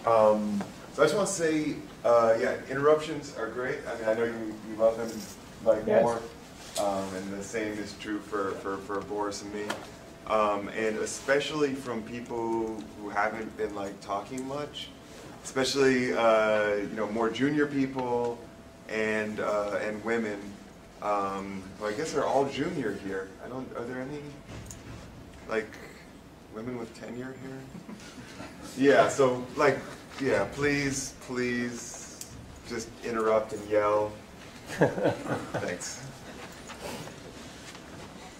So I just want to say, yeah, interruptions are great. I mean, I know you love them like Yes. more, and the same is true for Boris and me, and especially from people who haven't been like talking much, especially you know, more junior people and women. Well, I guess they're all junior here. Are there any like women with tenure here? Yeah. So like. Yeah, please just interrupt and yell. Thanks.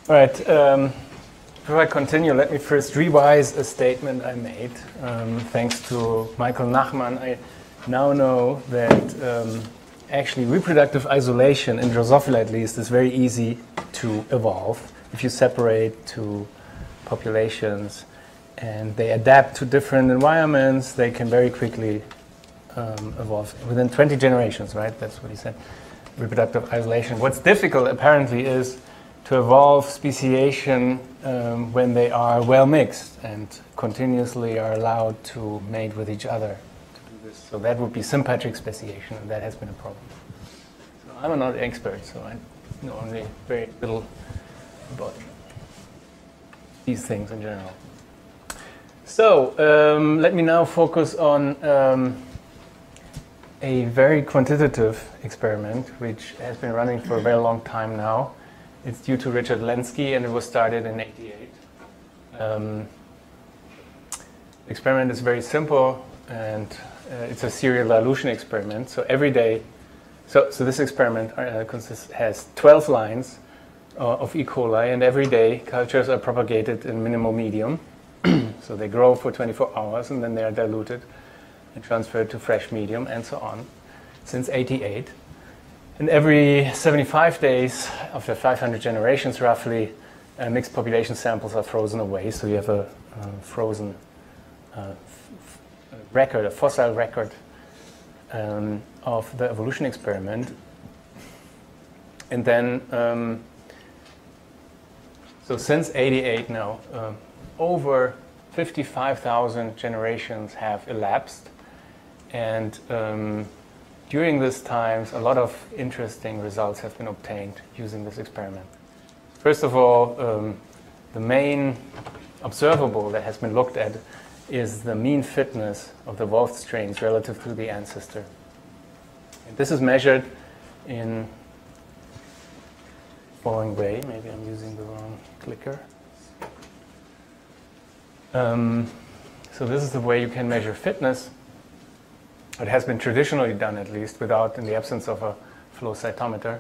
All right. Before I continue, let me first revise a statement I made. Thanks to Michael Nachman, I now know that actually reproductive isolation, in Drosophila at least, is very easy to evolve if you separate two populations. And they adapt to different environments. They can very quickly evolve within 20 generations, right? That's what he said. Reproductive isolation. What's difficult, apparently, is to evolve speciation when they are well mixed and continuously are allowed to mate with each other to do this. So that would be sympatric speciation, and that has been a problem. So I'm not an expert, so I know only very little about these things in general. So let me now focus on a very quantitative experiment which has been running for a very long time now. It's due to Richard Lenski, and it was started in '88. The experiment is very simple, and it's a serial dilution experiment. So every day, so this experiment has 12 lines of E. coli, and every day cultures are propagated in minimal medium. So they grow for 24 hours, and then they are diluted and transferred to fresh medium, and so on, since '88. And every 75 days, after 500 generations roughly, mixed population samples are frozen away. So you have a frozen record, a fossil record of the evolution experiment. And then, so since '88 now, over 55,000 generations have elapsed, and during this time, a lot of interesting results have been obtained using this experiment. First of all, the main observable that has been looked at is the mean fitness of the evolved strains relative to the ancestor. And this is measured in the following way. Maybe I'm using the wrong clicker. So this is the way you can measure fitness. It has been traditionally done, at least, in the absence of a flow cytometer.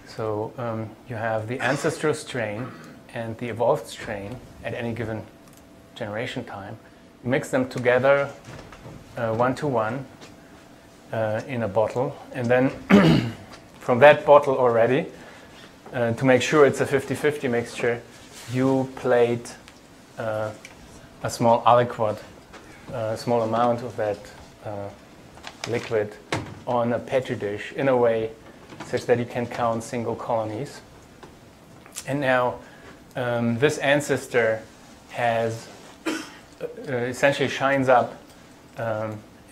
So you have the ancestral strain and the evolved strain at any given generation time. You mix them together 1-to-1 in a bottle, and then from that bottle already, to make sure it's a 50-50 mixture, you plate a small aliquot, a small amount of that liquid on a petri dish in a way such that you can count single colonies. And now this ancestor has essentially shines up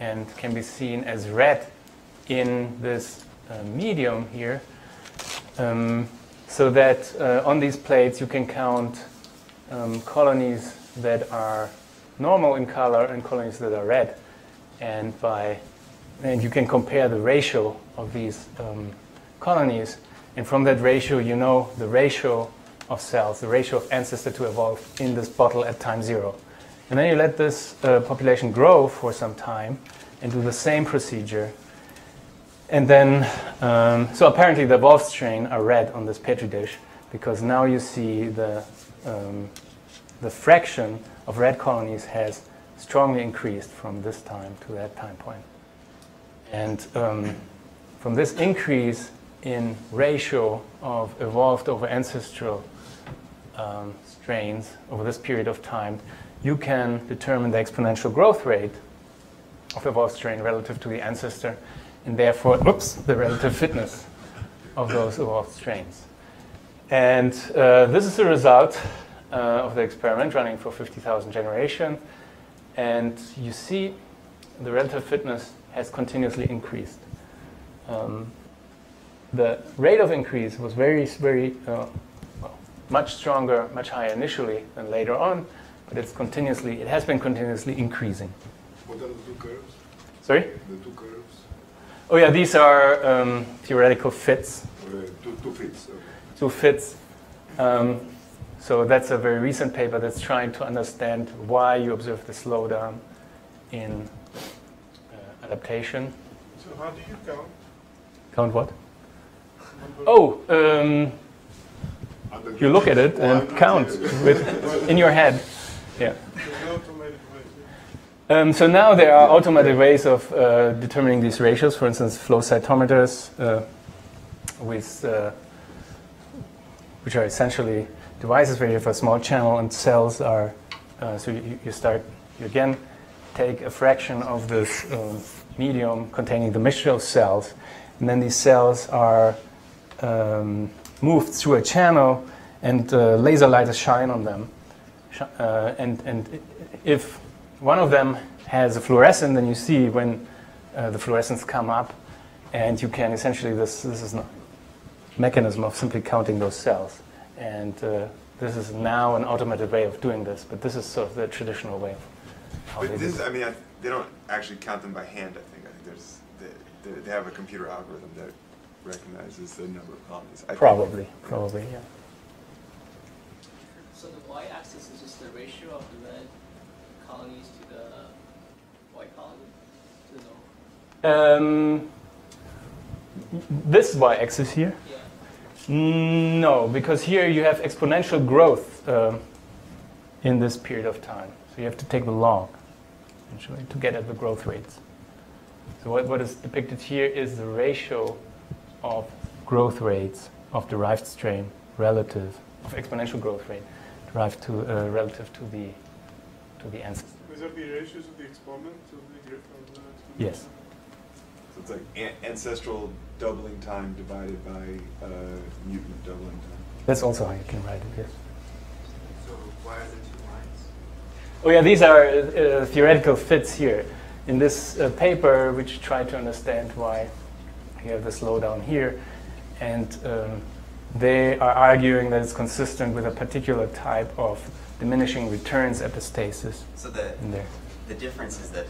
and can be seen as red in this medium here, so that on these plates you can count colonies that are normal in color and colonies that are red, and you can compare the ratio of these colonies, and from that ratio you know the ratio of cells, the ratio of ancestor to evolve in this bottle at time 0. And then you let this population grow for some time and do the same procedure. And then, so apparently the evolved strain are red on this petri dish, because now you see the fraction of red colonies has strongly increased from this time to that time point. And from this increase in ratio of evolved over ancestral strains over this period of time, you can determine the exponential growth rate of evolved strain relative to the ancestor, and therefore, the relative fitness of those evolved strains. And this is the result of the experiment running for 50,000 generations. And you see the relative fitness has continuously increased. The rate of increase was very much stronger, much higher initially than later on, but it has been continuously increasing. What are the two curves? Sorry? The two curves? Oh yeah, these are theoretical fits. Two fits. Okay. Two fits. So that's a very recent paper that's trying to understand why you observe the slowdown in adaptation. So how do you count? Count what? Oh, you look at it and count in your head. Yeah. So now there are automated ways of determining these ratios. For instance, flow cytometers, which are essentially devices where you have a small channel and cells are. So you again take a fraction of this medium containing the mixture of cells, and then these cells are moved through a channel, and laser light is shine on them. And if one of them has a fluorescent, then you see when the fluorescents come up, and you can essentially, this is a mechanism of simply counting those cells. And this is now an automated way of doing this, but this is sort of the traditional way of how But they this, do it. I mean, they don't actually count them by hand, I think. They have a computer algorithm that recognizes the number of colonies. Probably, yeah. So the y-axis is just the ratio of the red colonies to the white colony? To the This y-axis here? yeah. No, because here you have exponential growth in this period of time. So you have to take the log, essentially, to get at the growth rates. So what is depicted here is the ratio of growth rates of derived strain relative of exponential growth rate derived to relative to the ancestor. These are the ratios of the exponent of the exponent? Yes. So it's like ancestral doubling time divided by mutant doubling time. That's also how you can write it, yes. So why are there two lines? Oh yeah, these are theoretical fits here. In this paper, which tried to understand why you have the slowdown here, and they are arguing that it's consistent with a particular type of diminishing returns epistasis. So in there. the difference is that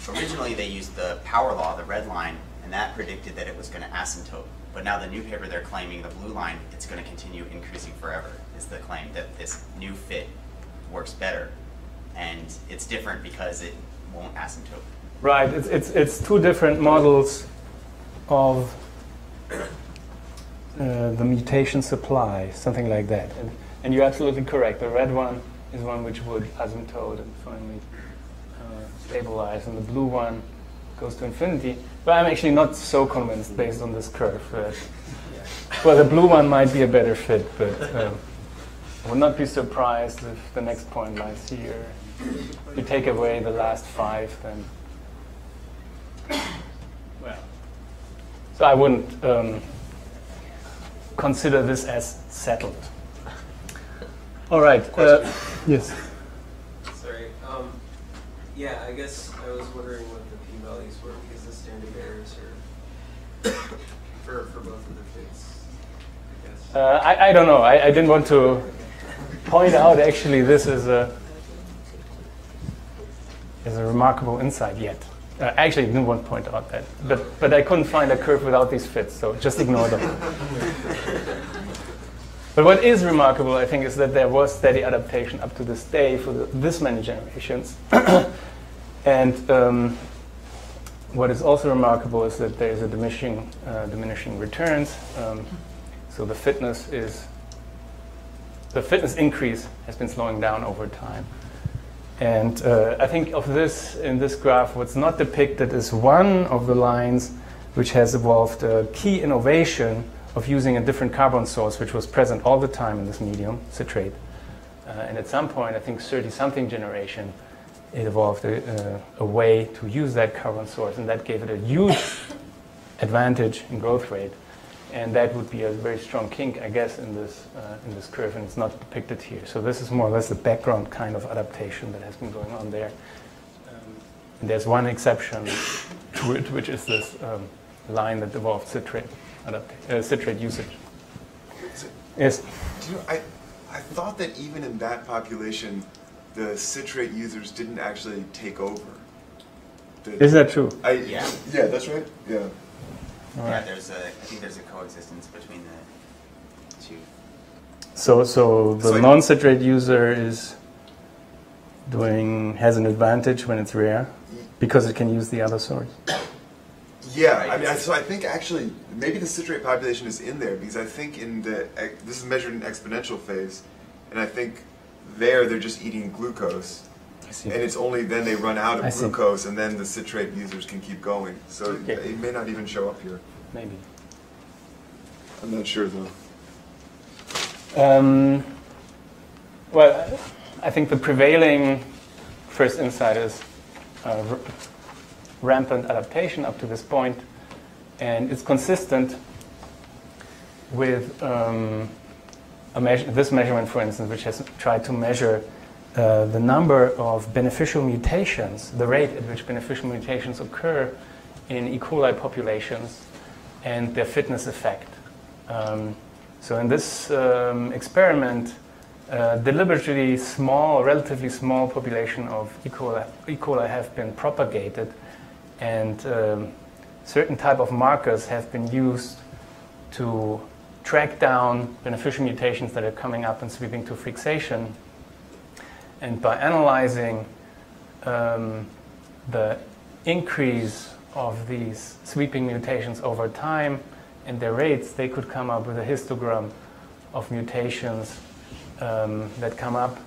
originally they used the power law, the red line, and that predicted that it was going to asymptote. But now the new paper they're claiming, the blue line, it's going to continue increasing forever, is the claim that this new fit works better. And it's different because it won't asymptote. Right, it's two different models of the mutation supply, something like that. And you're absolutely correct. The red one is one which would asymptote and finally stabilize, and the blue one goes to infinity. But I'm actually not so convinced based on this curve. Well, the blue one might be a better fit, but I would not be surprised if the next point lies here. You take away the last 5, then well. So I wouldn't consider this as settled. All right. Yes. Sorry. Yeah, I guess I was wondering what the p-values were because the standard errors are for both of the fits, I guess. I don't know. I didn't want to point out actually this is a remarkable insight yet. Actually, I didn't want to point out that. But I couldn't find a curve without these fits, so just ignore them. But what is remarkable, I think, is that there was steady adaptation up to this day for this many generations. And what is also remarkable is that there is a diminishing returns. So the fitness increase has been slowing down over time. And I think of this in this graph, what's not depicted is one of the lines which has evolved a key innovation of using a different carbon source, which was present all the time in this medium, citrate. And at some point, I think 30-something generation, it evolved a way to use that carbon source, and that gave it a huge advantage in growth rate. And that would be a very strong kink, I guess, in this curve, and it's not depicted here. So this is more or less the background kind of adaptation that has been going on there. And there's one exception to it, which is this line that involves citrate usage. Yes? Do you know, I thought that even in that population, the citrate users didn't actually take over. Is that true? Yeah. Yeah, that's right. Yeah. All Yeah, right. I think there's a coexistence between the two. So the So non-citrate user has an advantage when it's rare because it can use the other source. Yeah, Right. I mean, so I think actually maybe the citrate population is in there because I think this is measured in exponential phase, and I think they're just eating glucose, I see. and it's only then they run out I of see. glucose, and then the citrate users can keep going. So Okay. it may not even show up here. Maybe. I'm not sure though. Well, I think the prevailing first insight is rampant adaptation up to this point, and it's consistent with this measurement, for instance, which has tried to measure the number of beneficial mutations, the rate at which beneficial mutations occur in E. coli populations, and their fitness effect. So in this experiment, deliberately relatively small population of E. coli have been propagated, and certain type of markers have been used to track down beneficial mutations that are coming up and sweeping to fixation. And by analyzing the increase of these sweeping mutations over time and their rates, they could come up with a histogram of mutations that come up,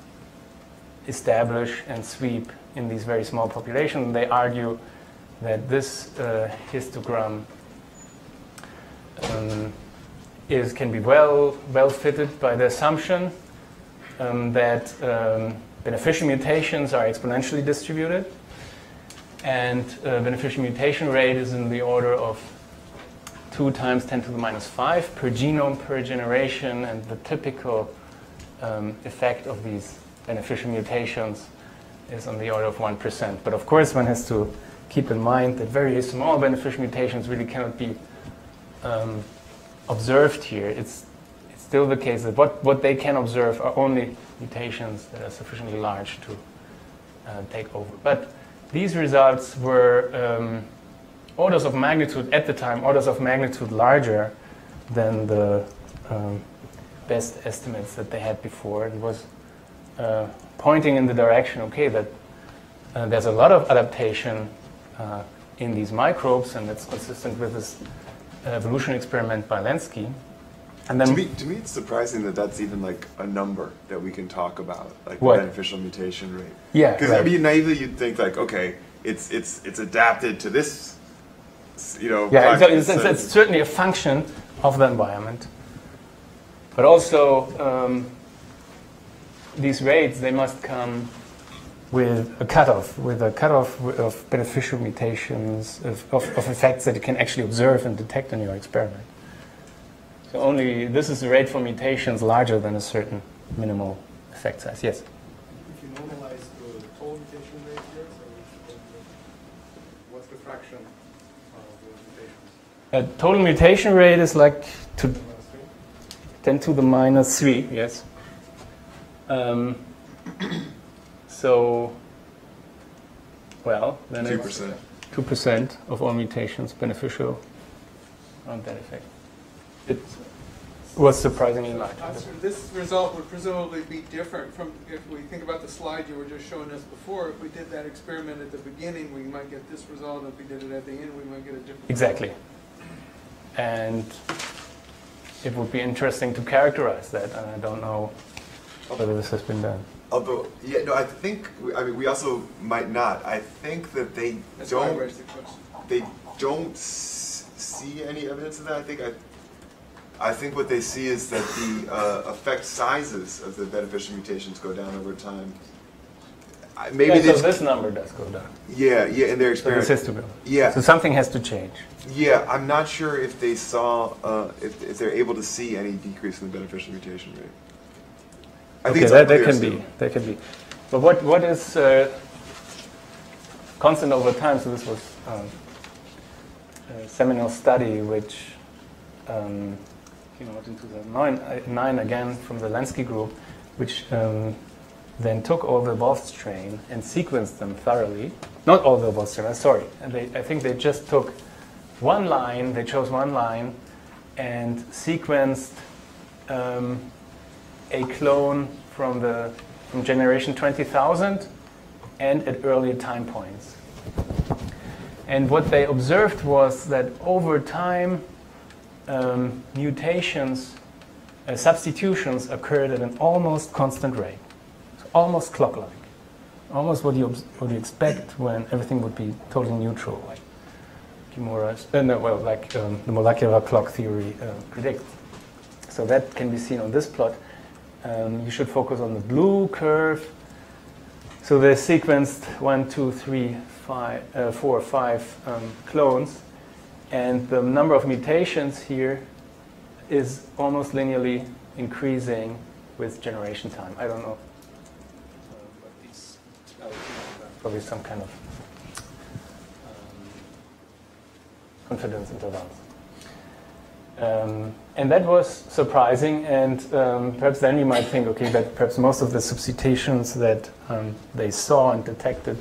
establish, and sweep in these very small populations. They argue that this histogram can be well fitted by the assumption that beneficial mutations are exponentially distributed, and beneficial mutation rate is in the order of 2 times 10 to the minus 5 per genome per generation, and the typical effect of these beneficial mutations is on the order of 1%. But of course, one has to keep in mind that very small beneficial mutations really cannot be observed here. It's still the case that what they can observe are only mutations that are sufficiently large to take over. But these results were orders of magnitude at the time, orders of magnitude larger than the best estimates that they had before. It was pointing in the direction, okay, that there's a lot of adaptation in these microbes, and that's consistent with this evolutionary experiment by Lenski. And then To me, it's surprising that that's even like a number that we can talk about, like What? the beneficial mutation rate. Yeah, Because right. I mean, naively you'd think like, okay, it's adapted to this, yeah, climate, it's certainly a function of the environment. But also, these rates, they must come with a cutoff of beneficial mutations, of effects that you can actually observe and detect in your experiment. So this is the rate for mutations larger than a certain minimal effect size. Yes? If you normalize the total mutation rate here, so what's the fraction of the mutations? Total mutation rate is like Minus 3? 10 to the minus 3, yes. So, well, then it's 2%. 2% of all mutations beneficial around that effect. It was surprisingly large. Oskar, this result would presumably be different from, if we think about the slide you were just showing us before, if we did that experiment at the beginning, we might get this result. If we did it at the end, we might get a different Exactly. result. And it would be interesting to characterize that, and I don't know whether this has been done. Although, yeah, no, I think, we also might not. I think that they That's why I don't, raised the question. they don't see any evidence of that. I think what they see is that the effect sizes of the beneficial mutations go down over time. Maybe Yeah, so they, this number does go down. yeah, in their So this experiment. has to go. Yeah. So something has to change. Yeah, I'm not sure if they saw, if they're able to see any decrease in the beneficial mutation rate. I think Okay, it's that unclear can still. be. That can be. But what is constant over time. So this was a seminal study which came out in 2009 again from the Lansky group, which then took all the evolved strain and sequenced them thoroughly. Not all the evolved strain, sorry. And I think they just took one line, they chose one line and sequenced a clone from generation 20,000 and at earlier time points. And what they observed was that over time, mutations, substitutions occurred at an almost constant rate, so almost clock-like, almost what you expect when everything would be totally neutral, like Kimura's, the molecular clock theory predicts. So that can be seen on this plot. You should focus on the blue curve. So they sequenced 1, 2, 3, 4, 5 clones, and the number of mutations here is almost linearly increasing with generation time. I don't know what these probably some kind of confidence intervals. And that was surprising, and perhaps then you might think, okay, that perhaps most of the substitutions that they saw and detected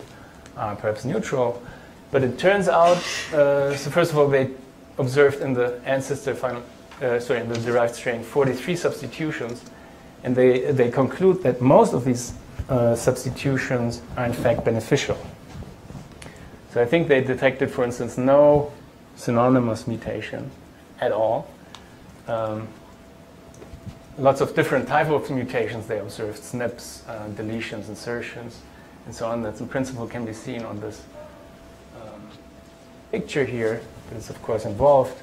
are perhaps neutral. But it turns out, so first of all, they observed in the ancestor in the derived strain 43 substitutions, and they conclude that most of these substitutions are in fact beneficial. So I think they detected, for instance, no synonymous mutation at all. Lots of different types of mutations they observed, SNPs, deletions, insertions, and so on, that in principle can be seen on this picture here, but it's of course involved.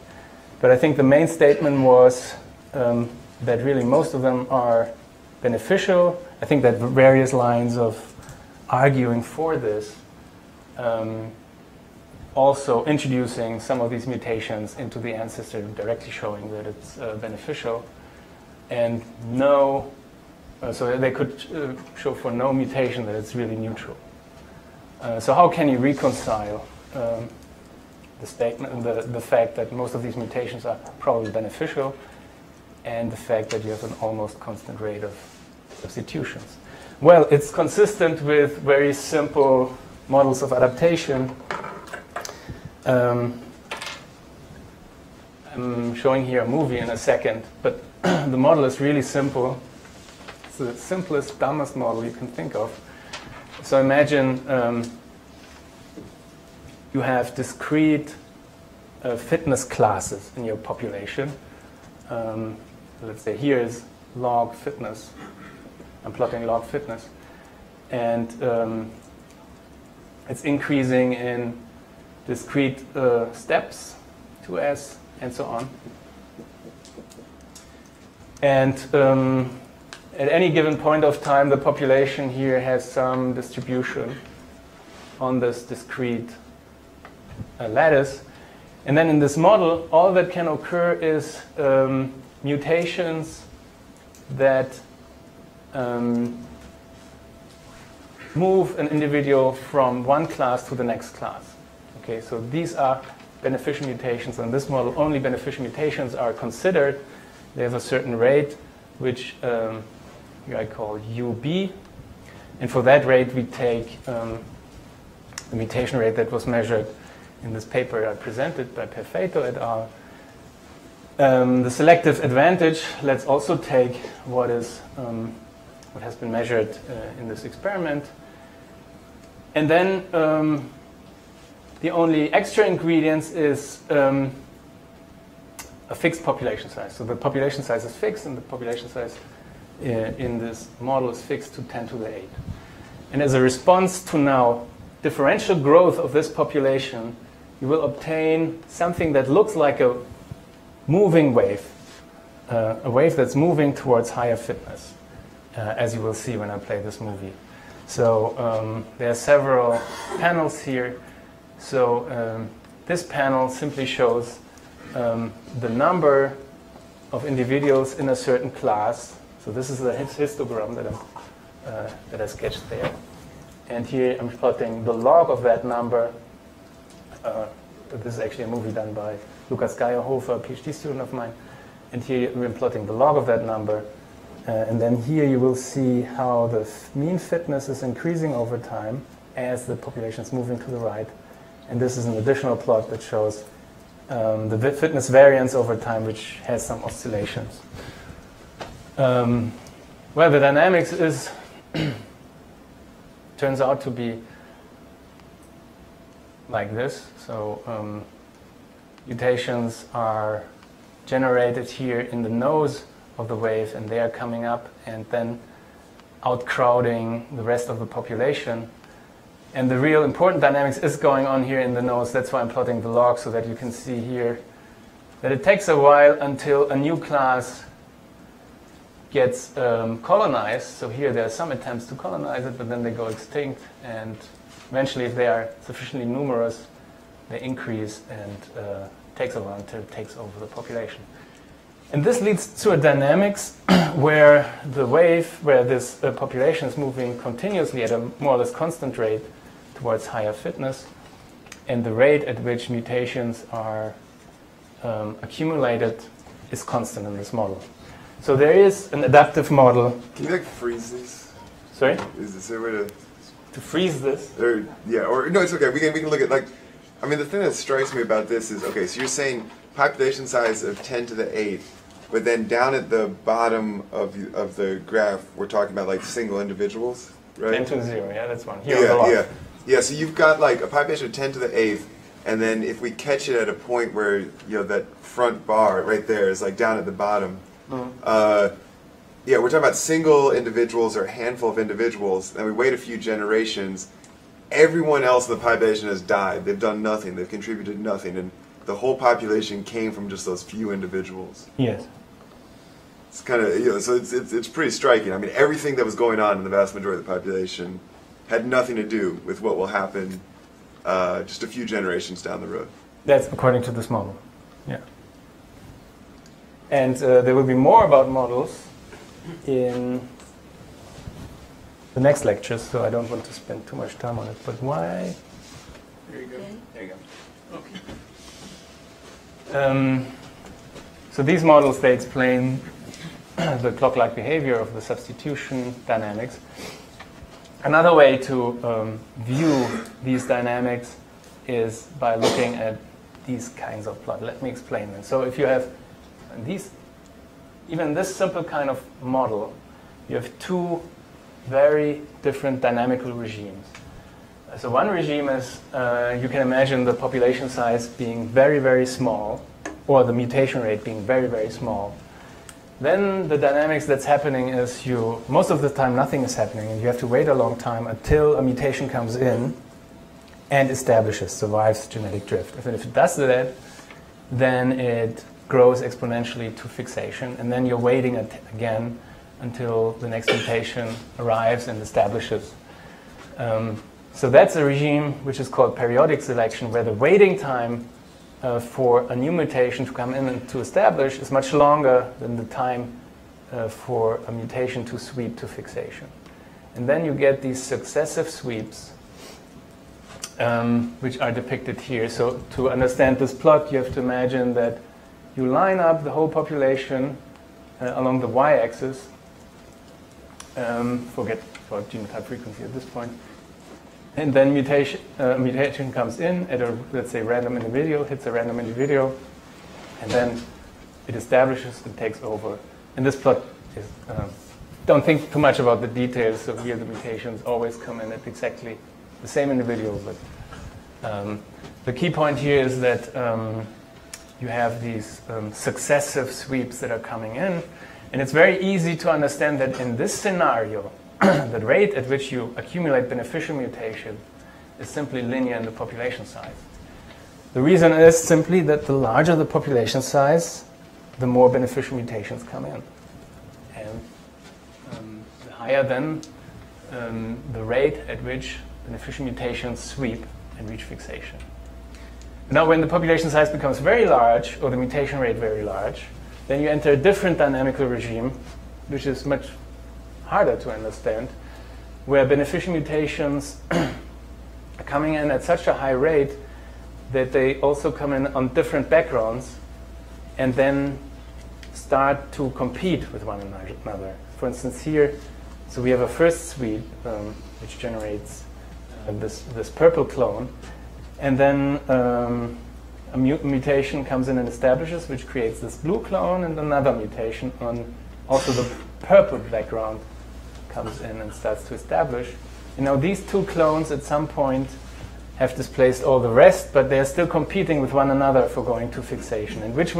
But I think the main statement was that really most of them are beneficial. I think that various lines of arguing for this, also introducing some of these mutations into the ancestor, directly showing that it's beneficial, and no, so they could show for no mutation that it's really neutral. So how can you reconcile the statement, the fact that most of these mutations are probably beneficial, and the fact that you have an almost constant rate of substitutions? Well, it's consistent with very simple models of adaptation. I'm showing here a movie in a second, but the model is really simple. It's the simplest, dumbest model you can think of. So imagine you have discrete fitness classes in your population. Let's say here is log fitness. I'm plotting log fitness. And it's increasing in discrete steps, 2s, and so on. And at any given point of time, the population here has some distribution on this discrete lattice. And then in this model, all that can occur is mutations that move an individual from one class to the next class. Okay, so these are beneficial mutations. In this model, only beneficial mutations are considered. They have a certain rate, which I call UB. And for that rate, we take the mutation rate that was measured in this paper I presented by Perfeito et al. The selective advantage, let's also take what has been measured in this experiment. And then the only extra ingredients is a fixed population size. So the population size is fixed, and the population size in this model is fixed to 10 to the 8. And as a response to now differential growth of this population, you will obtain something that looks like a moving wave, a wave that's moving towards higher fitness, as you will see when I play this movie. So there are several panels here. So this panel simply shows the number of individuals in a certain class. So this is the histogram that I sketched there. And here I'm plotting the log of that number. This is actually a movie done by Lukas Geierhofer, a PhD student of mine. And here I'm plotting the log of that number. And then here you will see how the mean fitness is increasing over time as the population is moving to the right. And this is an additional plot that shows the fitness variance over time, which has some oscillations. Well, the dynamics is turns out to be like this. So mutations are generated here in the nose of the wave, and they are coming up and then outcrowding the rest of the population. And the real important dynamics is going on here in the nose. That's why I'm plotting the log, so that you can see here that it takes a while until a new class gets colonized. So here there are some attempts to colonize it, but then they go extinct. And eventually, if they are sufficiently numerous, they increase, and takes a while until it takes over the population. And this leads to a dynamics where the wave, where this population is moving continuously at a more or less constant rate towards higher fitness, and the rate at which mutations are accumulated is constant in this model. So there is an adaptive model. Can you like freeze this? Sorry? Is there a way to freeze this? Or, yeah, or no, it's okay. We can look at, like, I mean, the thing that strikes me about this is, okay, so you're saying population size of 10 to the 8th, but then down at the bottom of the graph, we're talking about like single individuals, right? 10 to the 0, yeah, that's one. Here on the log. Yeah, so you've got like a population of 10 to the 8th, and then if we catch it at a point where, you know, that front bar right there is like down at the bottom, yeah, we're talking about single individuals or a handful of individuals, and we wait a few generations, everyone else in the population has died. They've done nothing. They've contributed nothing, and the whole population came from just those few individuals. Yes. It's kind of, you know, so it's pretty striking. I mean, everything that was going on in the vast majority of the population had nothing to do with what will happen just a few generations down the road. That's according to this model. Yeah. And there will be more about models in the next lectures, so I don't want to spend too much time on it. But why? There you go. There you go. Okay. So these models, they explain the clock-like behavior of the substitution dynamics. Another way to view these dynamics is by looking at these kinds of plots. Let me explain them. So if you have these, even this simple kind of model, you have two very different dynamical regimes. So one regime is, you can imagine the population size being very, very small, or the mutation rate being very, very small. Then the dynamics that's happening is most of the time nothing is happening, and you have to wait a long time until a mutation comes in and establishes, survives genetic drift. If it does that, then it grows exponentially to fixation, and then you're waiting again until the next mutation arrives and establishes. So that's a regime which is called periodic selection, where the waiting time for a new mutation to come in and to establish is much longer than the time for a mutation to sweep to fixation. And then you get these successive sweeps, which are depicted here. So to understand this plot, you have to imagine that you line up the whole population along the y-axis. Forget about genotype frequency at this point. And then mutation comes in at a, let's say, random individual, hits a random individual, and then it establishes and takes over. And this plot is, don't think too much about the details. So here the mutations always come in at exactly the same individual. But the key point here is that you have these successive sweeps that are coming in. And it's very easy to understand that in this scenario, the rate at which you accumulate beneficial mutation is simply linear in the population size. The reason is simply that the larger the population size, the more beneficial mutations come in. And the higher then the rate at which beneficial mutations sweep and reach fixation. Now when the population size becomes very large, or the mutation rate very large, then you enter a different dynamical regime, which is much harder to understand, where beneficial mutations are coming in at such a high rate that they also come in on different backgrounds and then start to compete with one another. For instance, here, so we have a first sweep which generates this purple clone, and then a mutation comes in and establishes, which creates this blue clone, and another mutation on also the purple background comes in and starts to establish. And now these two clones at some point have displaced all the rest, but they're still competing with one another for going to fixation. And which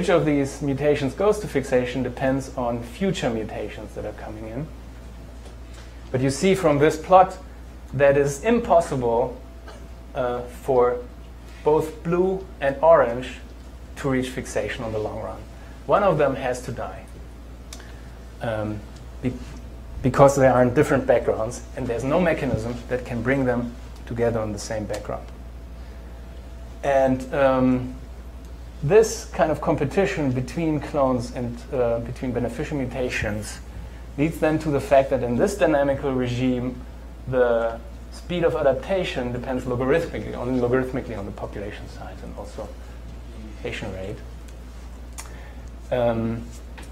of these mutations goes to fixation depends on future mutations that are coming in. But you see from this plot that it's impossible for both blue and orange to reach fixation on the long run. One of them has to die because they are in different backgrounds, and there's no mechanism that can bring them together on the same background. And this kind of competition between clones and between beneficial mutations leads then to the fact that in this dynamical regime, the speed of adaptation depends logarithmically on the population size and also mutation rate.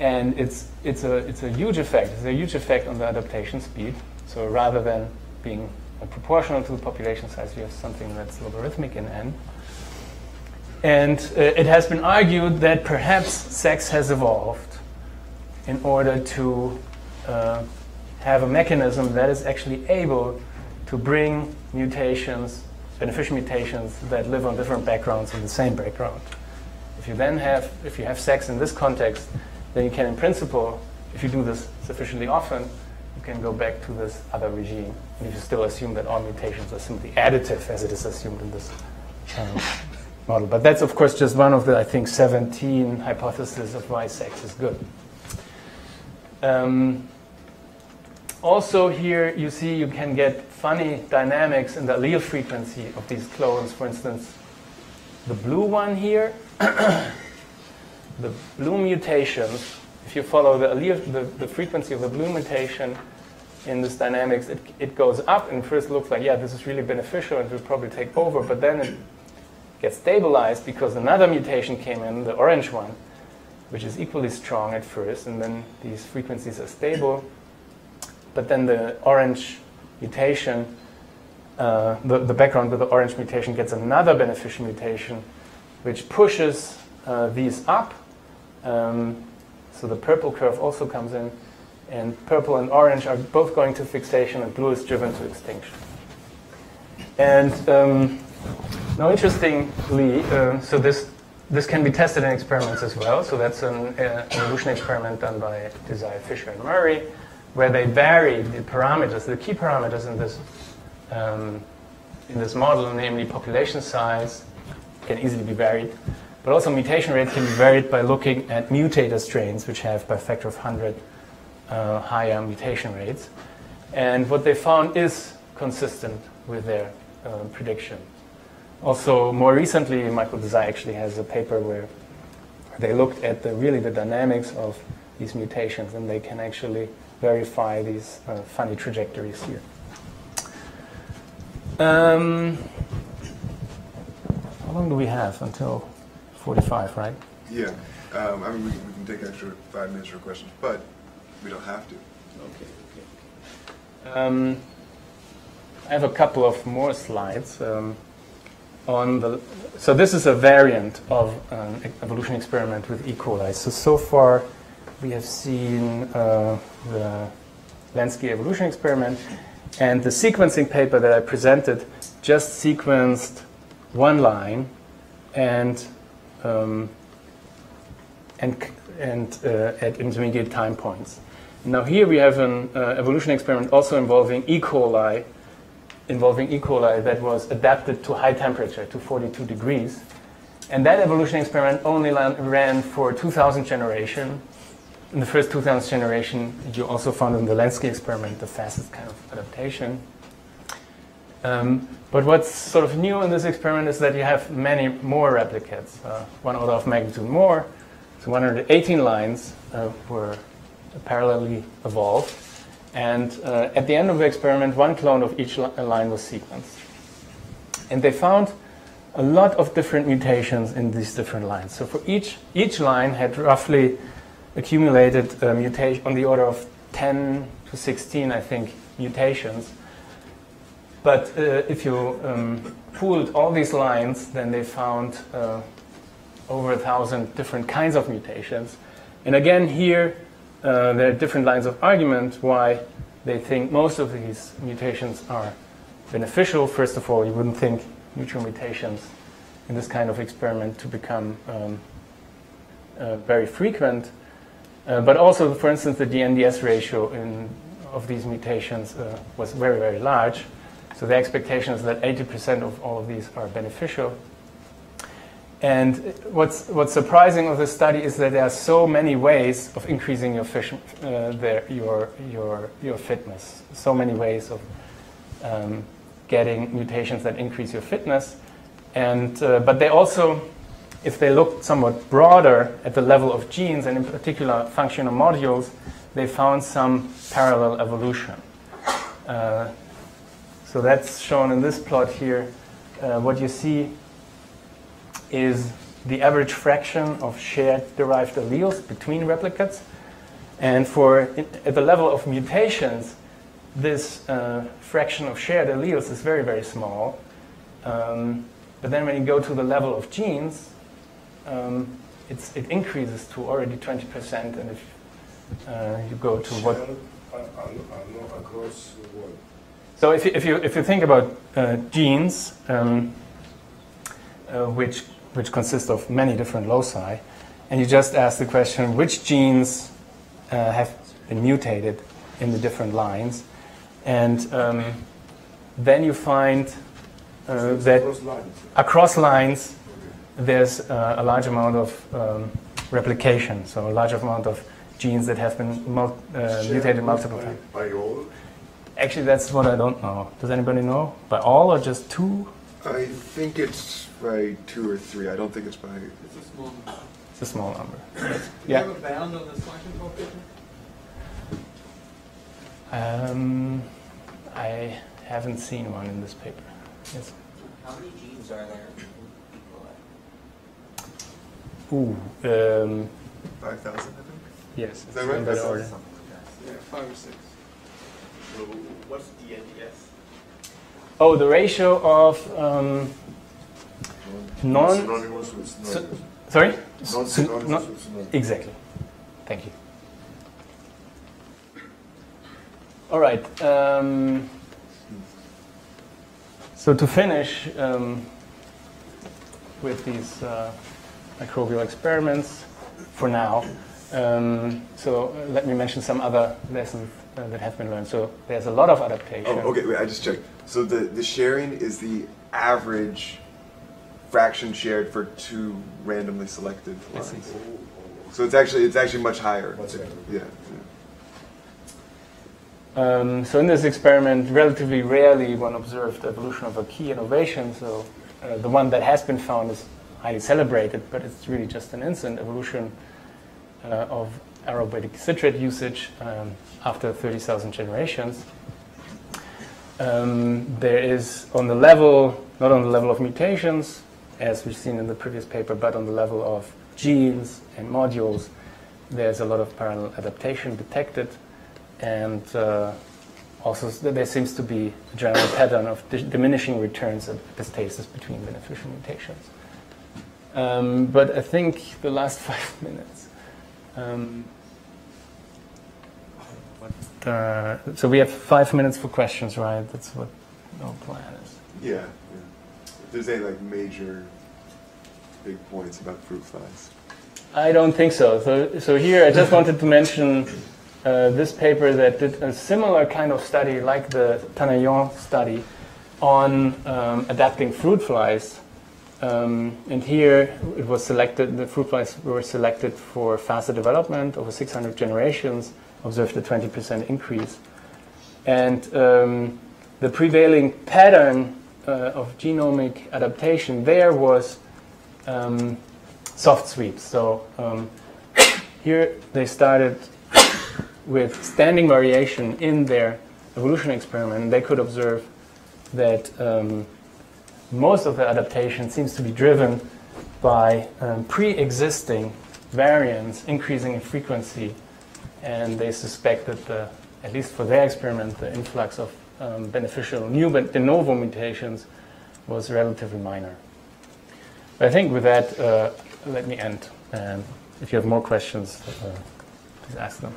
And it's a huge effect. It's a huge effect on the adaptation speed. So rather than being proportional to the population size, you have something that's logarithmic in n. And it has been argued that perhaps sex has evolved in order to have a mechanism that is actually able to bring mutations, beneficial mutations that live on different backgrounds in the same background. If you have sex in this context, then you can, in principle, if you do this sufficiently often, you can go back to this other regime. And if you still assume that all mutations are simply additive, as it is assumed in this model. But that's, of course, just one of the, I think, 17 hypotheses of why sex is good. Also here, you see you can get funny dynamics in the allele frequency of these clones. For instance, the blue one here, the blue mutations, if you follow the allele, the frequency of the blue mutation in this dynamics, it goes up and first looks like, yeah, this is really beneficial and will probably take over, but then it gets stabilized because another mutation came in, the orange one, which is equally strong at first, and then these frequencies are stable. But then the orange mutation, the background with the orange mutation gets another beneficial mutation, which pushes these up. So the purple curve also comes in, and purple and orange are both going to fixation, and blue is driven to extinction. And now, interestingly, so this can be tested in experiments as well. So that's an evolution experiment done by Desai, Fisher, and Murray, where they varied the parameters, the key parameters in this model, namely population size, can easily be varied, but also mutation rate can be varied by looking at mutator strains, which have by a factor of 100 higher mutation rates. And what they found is consistent with their prediction. Also, more recently, Michael Desai actually has a paper where they looked at the dynamics of these mutations, and they can actually verify these funny trajectories here. How long do we have? Until 45, right? Yeah. I mean, we can take an extra 5 minutes for questions, but we don't have to. Okay. I have a couple of more slides. So this is a variant of an evolution experiment with E. coli. So far, we have seen the Lansky evolution experiment, and the sequencing paper that I presented just sequenced one line and at intermediate time points. Now here we have an evolution experiment also involving E. coli, that was adapted to high temperature, to 42 degrees. And that evolution experiment only ran for 2000 generation. In the first 2000 generation, you also found in the Lansky experiment the fastest kind of adaptation. But what's sort of new in this experiment is that you have many more replicates, one order of magnitude more. So 118 lines were parallelly evolved. And at the end of the experiment, one clone of each line was sequenced. And they found a lot of different mutations in these different lines. So for each line had roughly accumulated mutation on the order of 10 to 16, I think, mutations. But if you pooled all these lines, then they found over 1,000 different kinds of mutations. And again, here there are different lines of argument why they think most of these mutations are beneficial. First of all, you wouldn't think neutral mutations in this kind of experiment to become very frequent. But also, for instance, the DNDS ratio of these mutations was very, very large. So the expectation is that 80% of all of these are beneficial. And what's surprising of this study is that there are so many ways of increasing your fitness. So many ways of getting mutations that increase your fitness. And but they also, if they looked somewhat broader at the level of genes and in particular functional modules, they found some parallel evolution. So that's shown in this plot here. What you see is the average fraction of shared derived alleles between replicates. And at the level of mutations, this fraction of shared alleles is very, very small. But then when you go to the level of genes, it increases to already 20%. And if you go to what... Across the world. So if you think about genes, which consist of many different loci, and you just ask the question, which genes have been mutated in the different lines, and then you find that across lines there's a large amount of replication, so a large amount of genes that have been mutated multiple times. By all? Actually, that's what I don't know. Does anybody know? By all or just two? I think it's by 2 or 3. I don't think it's by... It's a small number. It's a small number. Do you have a bound on the selection coefficient? I haven't seen one in this paper. Yes. How many genes are there? Ooh. 5,000, I think? Yes. Is that right? In that order. Yeah, 5 or 6. So what's DNDS? Oh, the ratio of Synonymous with synonymous. sorry? Non-synonymous with synonymous. Exactly. Thank you. All right. So to finish with these microbial experiments for now, so let me mention some other lessons that have been learned. So there's a lot of adaptation. Oh, okay, wait, I just checked. So the sharing is the average fraction shared for 2 randomly selected lines. So it's actually much higher. Much higher. Yeah. So in this experiment, relatively rarely one observed evolution of a key innovation. So the one that has been found is highly celebrated, but it's really just an instant evolution of aromatic citrate usage after 30,000 generations. There is on the level, not on the level of mutations, as we've seen in the previous paper, but on the level of genes and modules, there's a lot of parallel adaptation detected. And also there seems to be a general pattern of diminishing returns of epitasis between beneficial mutations. But I think the last 5 minutes. So we have 5 minutes for questions, right? That's what our plan is. Yeah. If there's any like major big points about fruit flies. I don't think so. So here I just wanted to mention this paper that did a similar kind of study like the Tanayon study on adapting fruit flies. And here it was selected, the fruit flies were selected for faster development over 600 generations, observed a 20% increase. And the prevailing pattern of genomic adaptation there was soft sweeps. So here they started with standing variation in their evolution experiment, and they could observe that most of the adaptation seems to be driven by pre-existing variants increasing in frequency, and they suspect that, at least for their experiment, the influx of beneficial new de novo mutations was relatively minor. But I think with that, let me end. If you have more questions, please ask them.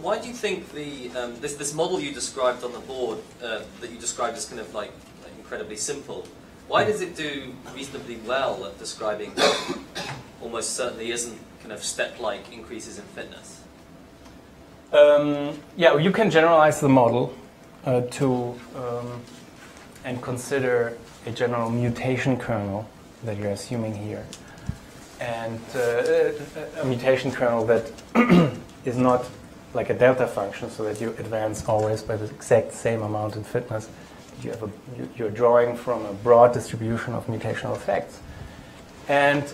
Why do you think the this model you described on the board that you described as kind of like incredibly simple? Why does it do reasonably well at describing almost certainly isn't kind of step-like increases in fitness? Yeah, you can generalize the model and consider a general mutation kernel that you're assuming here, and a mutation kernel that is not like a delta function, so that you advance always by the exact same amount in fitness. You're drawing from a broad distribution of mutational effects. And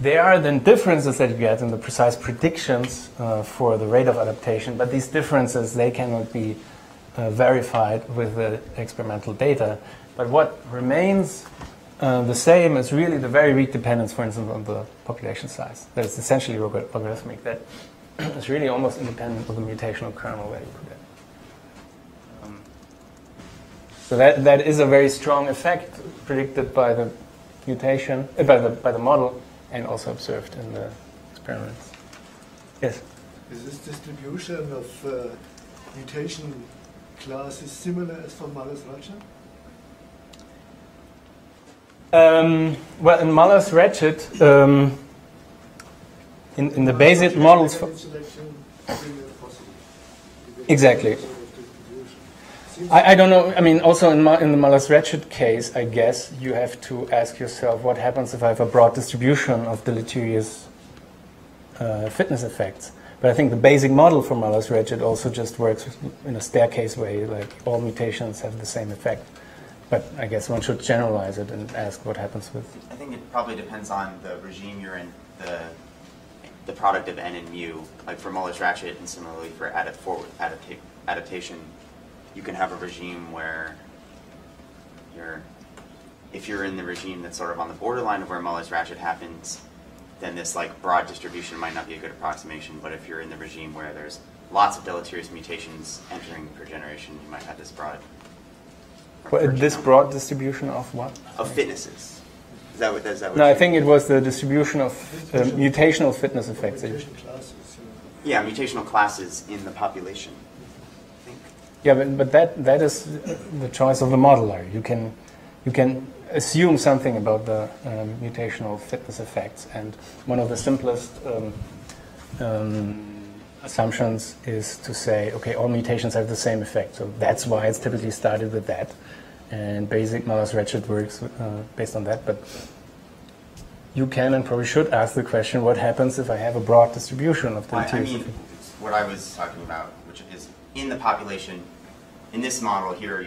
there are then differences that you get in the precise predictions for the rate of adaptation, but these differences, they cannot be verified with the experimental data. But what remains the same is really the very weak dependence, for instance, on the population size. That is essentially logarithmic. That is really almost independent of the mutational kernel that you put in. So that is a very strong effect predicted by the mutation, by the model, and also observed in the experiments. Yes? Is this distribution of mutation classes similar as for Hallatschek? Well, in Hallatschek, in the basic models for... Exactly. I don't know. I mean, also in the Hallatschek case, I guess you have to ask yourself what happens if I have a broad distribution of deleterious fitness effects. But I think the basic model for Hallatschek also just works in a staircase way, like all mutations have the same effect. But I guess one should generalize it and ask what happens with... I think it probably depends on the regime you're in, the product of n and mu. Like for Hallatschek and similarly for adaptation, you can have a regime where if you're in the regime that's sort of on the borderline of where Hallatschek happens, then this like broad distribution might not be a good approximation. But if you're in the regime where there's lots of deleterious mutations entering per generation, you might have this broad. This broad distribution of what? Of fitnesses. Is that what no, I think it was the distribution of mutational fitness effects. Yeah, mutational classes in the population. Yeah, but that is the choice of the modeler. You can assume something about the mutational fitness effects, and one of the simplest assumptions is to say, okay, all mutations have the same effect, so that's why it's typically started with that, and basic Hallatschek works based on that. But you can and probably should ask the question, what happens if I have a broad distribution of the mutations? I mean, what I was talking about, which is in the population, in this model here,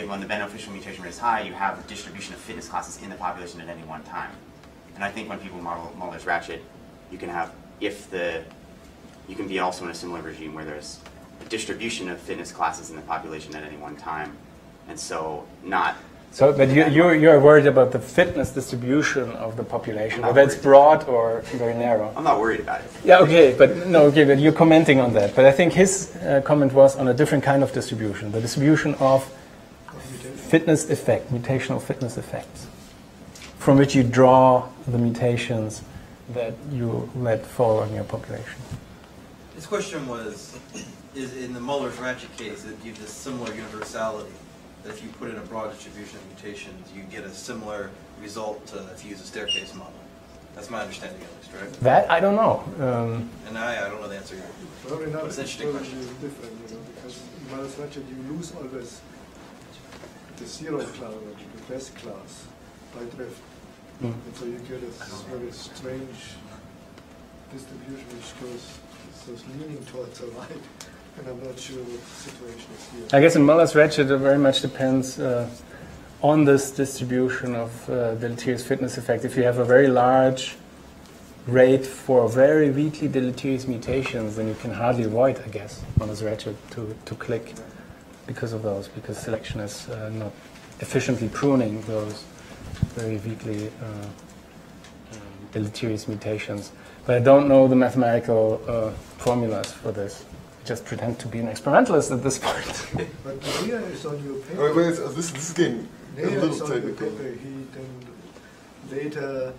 when the beneficial mutation rate is high, you have a distribution of fitness classes in the population at any one time. And I think when people model Hallatschek, you can have, you can be also in a similar regime where there's a distribution of fitness classes in the population at any one time, and so not. So, but you're worried about the fitness distribution of the population, whether it's broad or very narrow. I'm not worried about it. Yeah, okay, but you're commenting on that. But I think his comment was on a different kind of distribution, the distribution of fitness effect, mutational fitness effects, from which you draw the mutations that you let fall on your population. His question was, is in the Hallatschek case, it gives a similar universality. That if you put in a broad distribution of mutations, you get a similar result to if you use a staircase model. That's my understanding, at least, right? That I don't know. And I don't know the answer. Probably not. It's an interesting question. Different, because in Hallatschek you lose always the zero class, the best class, by drift. And so you get a very strange distribution which goes leaning towards the right, and I'm not sure what the situation is here. I guess in Muller's ratchet it very much depends on this distribution of deleterious fitness effect. If you have a very large rate for very weakly deleterious mutations, then you can hardly avoid, I guess, Muller's ratchet to click because of those, because selection is not efficiently pruning those very weakly deleterious mutations. But I don't know the mathematical formulas for this. I just pretend to be an experimentalist at this point. But Nea is on your paper. Wait, this is getting a Nea little is on your technical. paper. He then later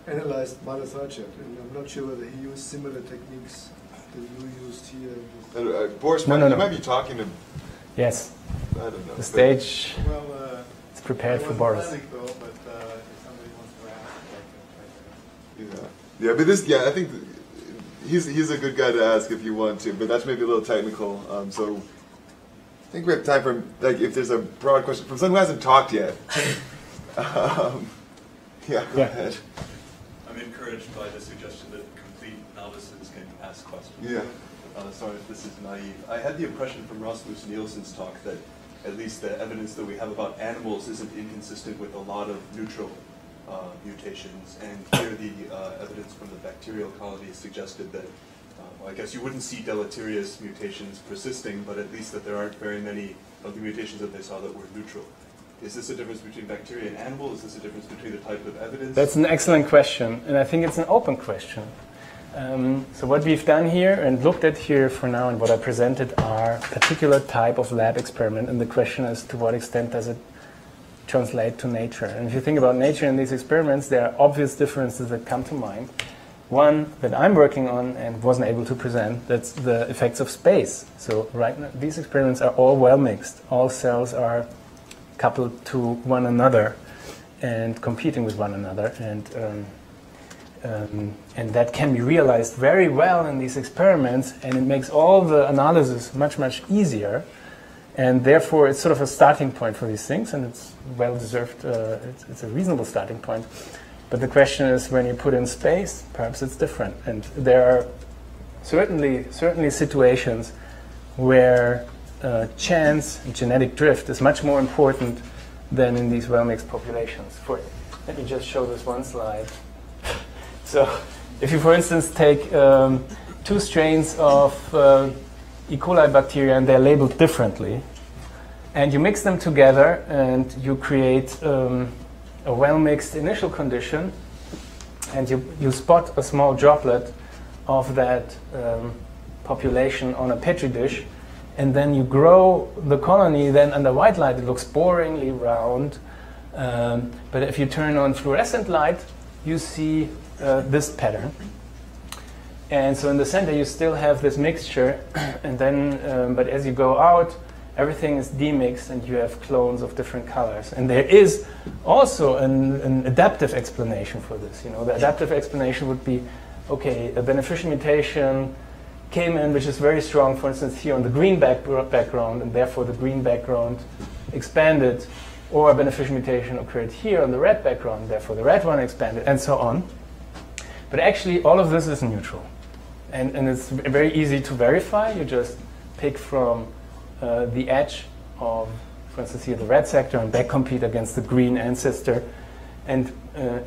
analyzed Muller's ratchet, and I'm not sure whether he used similar techniques that you used here. Boris, No. you might be talking to... Yes, I don't know. the stage Well, is prepared I for wasn't Boris. planning though, but if somebody wants to ask, I can try to. Yeah, but this, I think he's a good guy to ask if you want to, but that's maybe a little technical. So I think we have time for, like, if there's a broad question from someone who hasn't talked yet. Yeah, go ahead. I'm encouraged by the suggestion that complete novices can ask questions. Yeah. Sorry if this is naive. I had the impression from Rasmus Nielsen's talk that at least the evidence that we have about animals isn't inconsistent with a lot of neutral mutations, and here the evidence from the bacterial colonies suggested that, well, I guess you wouldn't see deleterious mutations persisting, but at least that there aren't very many of the mutations that they saw that were neutral. Is this a difference between bacteria and animal? Is this a difference between the type of evidence? That's an excellent question, and I think it's an open question. So what we've done here and looked at here for now and what I presented are a particular type of lab experiment, and the question is to what extent does it translate to nature. And if you think about nature in these experiments, there are obvious differences that come to mind. One that I'm working on and wasn't able to present, that's the effects of space. So right now, these experiments are all well mixed. All cells are coupled to one another and competing with one another. And that can be realized very well in these experiments, and it makes all the analysis much, much easier. And therefore, it's sort of a starting point for these things, and it's well-deserved, it's a reasonable starting point. But the question is, when you put in space, perhaps it's different. And there are certainly situations where chance and genetic drift is much more important than in these well-mixed populations. Let me just show this one slide. So if you, for instance, take two strains of E. coli bacteria and they're labeled differently, and you mix them together and you create a well-mixed initial condition, and you spot a small droplet of that population on a petri dish, and then you grow the colony, then under white light it looks boringly round, but if you turn on fluorescent light, you see this pattern. And so in the center you still have this mixture, and then, but as you go out, everything is demixed and you have clones of different colors. And there is also an adaptive explanation for this. You know, the adaptive explanation would be, okay, a beneficial mutation came in which is very strong, for instance, here on the green background, and therefore the green background expanded, or a beneficial mutation occurred here on the red background, therefore the red one expanded, and so on. But actually, all of this is neutral. And it's very easy to verify. You just pick from the edge of, for instance, here the red sector, and back-compete against the green ancestor, and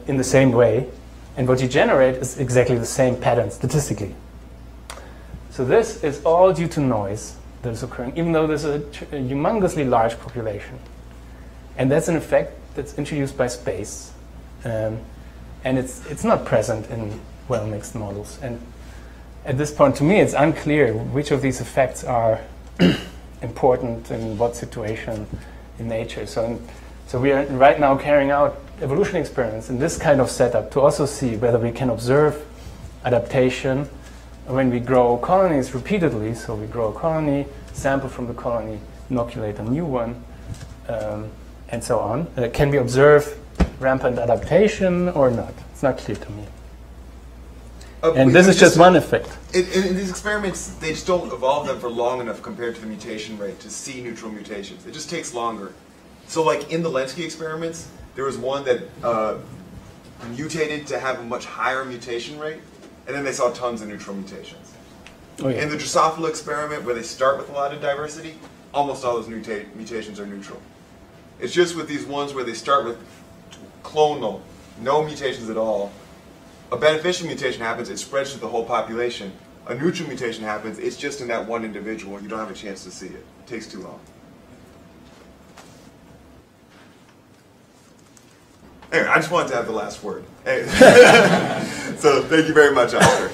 in the same way. And what you generate is exactly the same pattern statistically. So this is all due to noise that is occurring, even though there's a humongously large population. And that's an effect that's introduced by space. And it's not present in well-mixed models. And at this point, to me, it's unclear which of these effects are important in what situation in nature. So we are right now carrying out evolution experiments in this kind of setup to also see whether we can observe adaptation when we grow colonies repeatedly. So we grow a colony, sample from the colony, inoculate a new one, and so on. Can we observe rampant adaptation or not? It's not clear to me. And this is just one effect. In these experiments, they just don't evolve them for long enough compared to the mutation rate to see neutral mutations. It just takes longer. So like in the Lenski experiments, there was one that mutated to have a much higher mutation rate, and then they saw tons of neutral mutations. Oh, yeah. In the Drosophila experiment, where they start with a lot of diversity, almost all those mutations are neutral. It's just with these ones where they start with clonal, no mutations at all. A beneficial mutation happens, it spreads to the whole population. A neutral mutation happens, it's just in that one individual. You don't have a chance to see it. It takes too long. Anyway, I just wanted to have the last word. Hey. So thank you very much, Oskar.